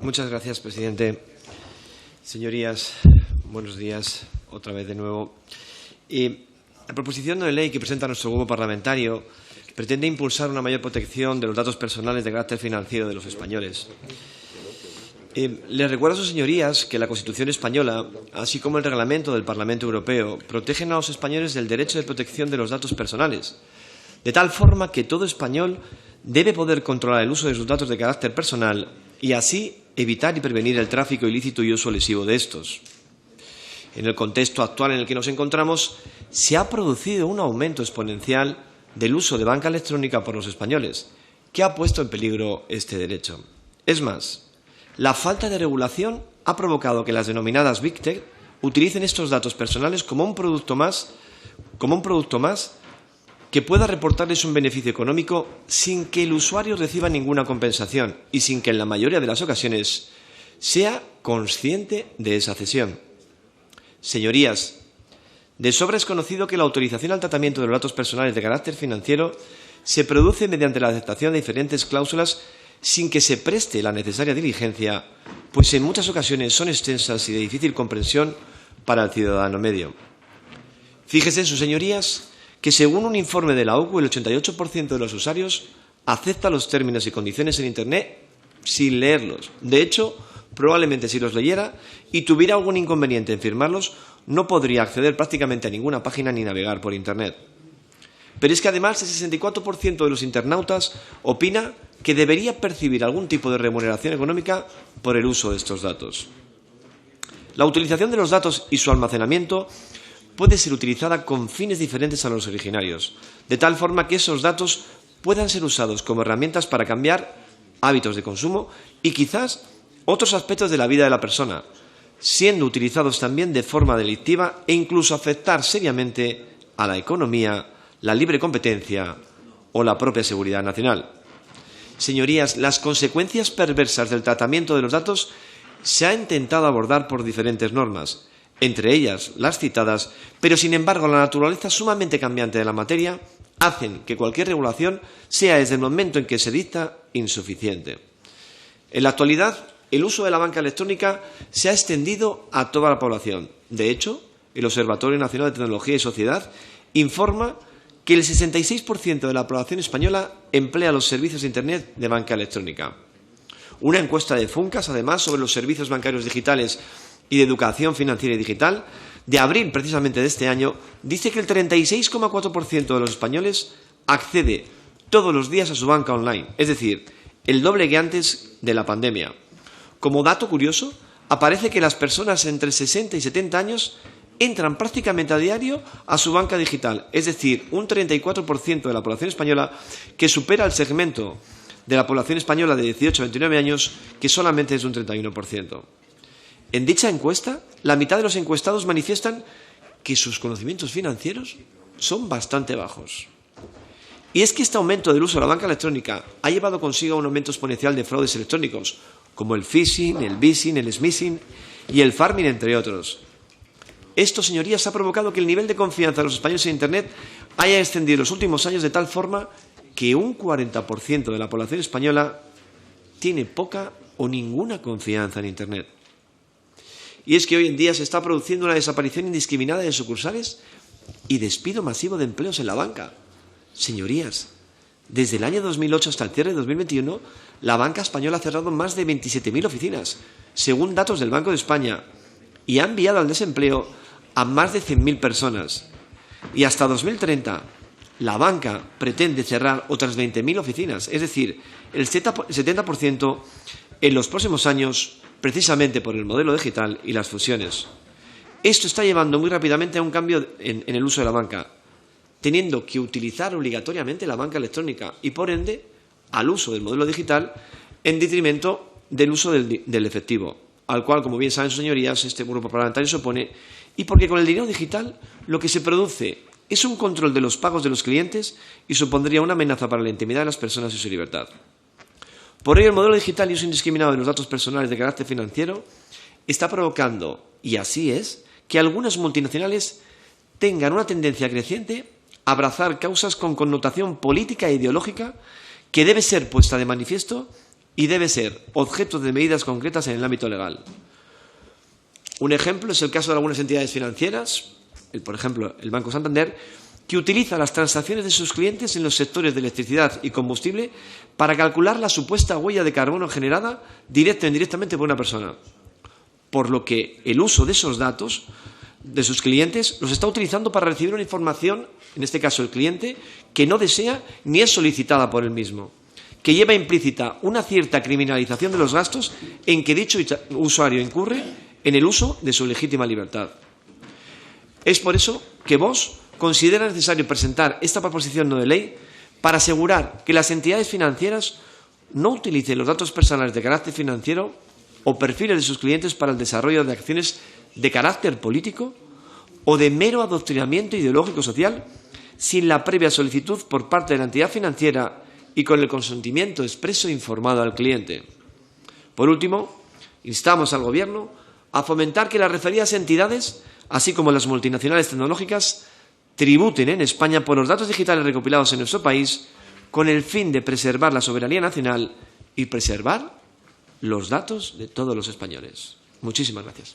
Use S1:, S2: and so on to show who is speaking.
S1: Muchas gracias, presidente. Señorías, buenos días, otra vez de nuevo. La proposición de ley que presenta nuestro grupo parlamentario pretende impulsar una mayor protección de los datos personales de carácter financiero de los españoles. Les recuerdo a sus señorías que la Constitución española, así como el Reglamento del Parlamento Europeo, protegen a los españoles del derecho de protección de los datos personales, de tal forma que todo español debe poder controlar el uso de sus datos de carácter personal y así evitar y prevenir el tráfico ilícito y uso lesivo de estos. En el contexto actual en el que nos encontramos, se ha producido un aumento exponencial del uso de banca electrónica por los españoles, que ha puesto en peligro este derecho. Es más, la falta de regulación ha provocado que las denominadas Big Tech utilicen estos datos personales como un producto más que pueda reportarles un beneficio económico sin que el usuario reciba ninguna compensación y sin que en la mayoría de las ocasiones sea consciente de esa cesión. Señorías, de sobra es conocido que la autorización al tratamiento de los datos personales de carácter financiero se produce mediante la aceptación de diferentes cláusulas sin que se preste la necesaria diligencia, pues en muchas ocasiones son extensas y de difícil comprensión para el ciudadano medio. Fíjense, sus señorías, que según un informe de la OCU, el 88% de los usuarios acepta los términos y condiciones en Internet sin leerlos. De hecho, probablemente si los leyera y tuviera algún inconveniente en firmarlos, no podría acceder prácticamente a ninguna página ni navegar por Internet. Pero es que además el 64% de los internautas opina que debería percibir algún tipo de remuneración económica por el uso de estos datos. La utilización de los datos y su almacenamiento puede ser utilizada con fines diferentes a los originarios, de tal forma que esos datos puedan ser usados como herramientas para cambiar hábitos de consumo y quizás otros aspectos de la vida de la persona, siendo utilizados también de forma delictiva e incluso afectar seriamente a la economía, la libre competencia o la propia seguridad nacional. Señorías, las consecuencias perversas del tratamiento de los datos se ha intentado abordar por diferentes normas, entre ellas las citadas, pero sin embargo la naturaleza sumamente cambiante de la materia hacen que cualquier regulación sea desde el momento en que se dicta insuficiente. En la actualidad, el uso de la banca electrónica se ha extendido a toda la población. De hecho, el Observatorio Nacional de Tecnología y Sociedad informa que el 66% de la población española emplea los servicios de Internet de banca electrónica. Una encuesta de Funcas, además, sobre los servicios bancarios digitales y de educación financiera y digital, de abril precisamente de este año, dice que el 36,4% de los españoles accede todos los días a su banca online, es decir, el doble que antes de la pandemia. Como dato curioso, aparece que las personas entre 60 y 70 años entran prácticamente a diario a su banca digital, es decir, un 34% de la población española, que supera el segmento de la población española de 18 a 29 años, que solamente es de un 31%. En dicha encuesta, la mitad de los encuestados manifiestan que sus conocimientos financieros son bastante bajos. Y es que este aumento del uso de la banca electrónica ha llevado consigo un aumento exponencial de fraudes electrónicos, como el phishing, el vishing, el smishing y el farming, entre otros. Esto, señorías, ha provocado que el nivel de confianza de los españoles en Internet haya descendido en los últimos años de tal forma que un 40% de la población española tiene poca o ninguna confianza en Internet. Y es que hoy en día se está produciendo una desaparición indiscriminada de sucursales y despido masivo de empleos en la banca. Señorías, desde el año 2008 hasta el cierre de 2021, la banca española ha cerrado más de 27.000 oficinas, según datos del Banco de España, y ha enviado al desempleo a más de 100.000 personas. Y hasta 2030, la banca pretende cerrar otras 20.000 oficinas, es decir, el 70% en los próximos años, precisamente por el modelo digital y las fusiones. Esto está llevando muy rápidamente a un cambio en el uso de la banca, teniendo que utilizar obligatoriamente la banca electrónica y, por ende, al uso del modelo digital en detrimento del uso del efectivo, al cual, como bien saben sus señorías, este grupo parlamentario se opone, y porque con el dinero digital lo que se produce es un control de los pagos de los clientes y supondría una amenaza para la intimidad de las personas y su libertad. Por ello, el modelo digital y uso indiscriminado de los datos personales de carácter financiero está provocando, y así es, que algunas multinacionales tengan una tendencia creciente a abrazar causas con connotación política e ideológica que debe ser puesta de manifiesto y debe ser objeto de medidas concretas en el ámbito legal. Un ejemplo es el caso de algunas entidades financieras, por ejemplo, el Banco Santander, que utiliza las transacciones de sus clientes en los sectores de electricidad y combustible para calcular la supuesta huella de carbono generada directa o indirectamente por una persona. Por lo que el uso de esos datos de sus clientes los está utilizando para recibir una información, en este caso el cliente, que no desea ni es solicitada por él mismo, que lleva implícita una cierta criminalización de los gastos en que dicho usuario incurre en el uso de su legítima libertad. Es por eso que Vox considera necesario presentar esta proposición no de ley para asegurar que las entidades financieras no utilicen los datos personales de carácter financiero o perfiles de sus clientes para el desarrollo de acciones de carácter político o de mero adoctrinamiento ideológico social sin la previa solicitud por parte de la entidad financiera y con el consentimiento expreso e informado al cliente. Por último, instamos al Gobierno a fomentar que las referidas entidades, así como las multinacionales tecnológicas, tributen en España por los datos digitales recopilados en nuestro país con el fin de preservar la soberanía nacional y preservar los datos de todos los españoles. Muchísimas gracias.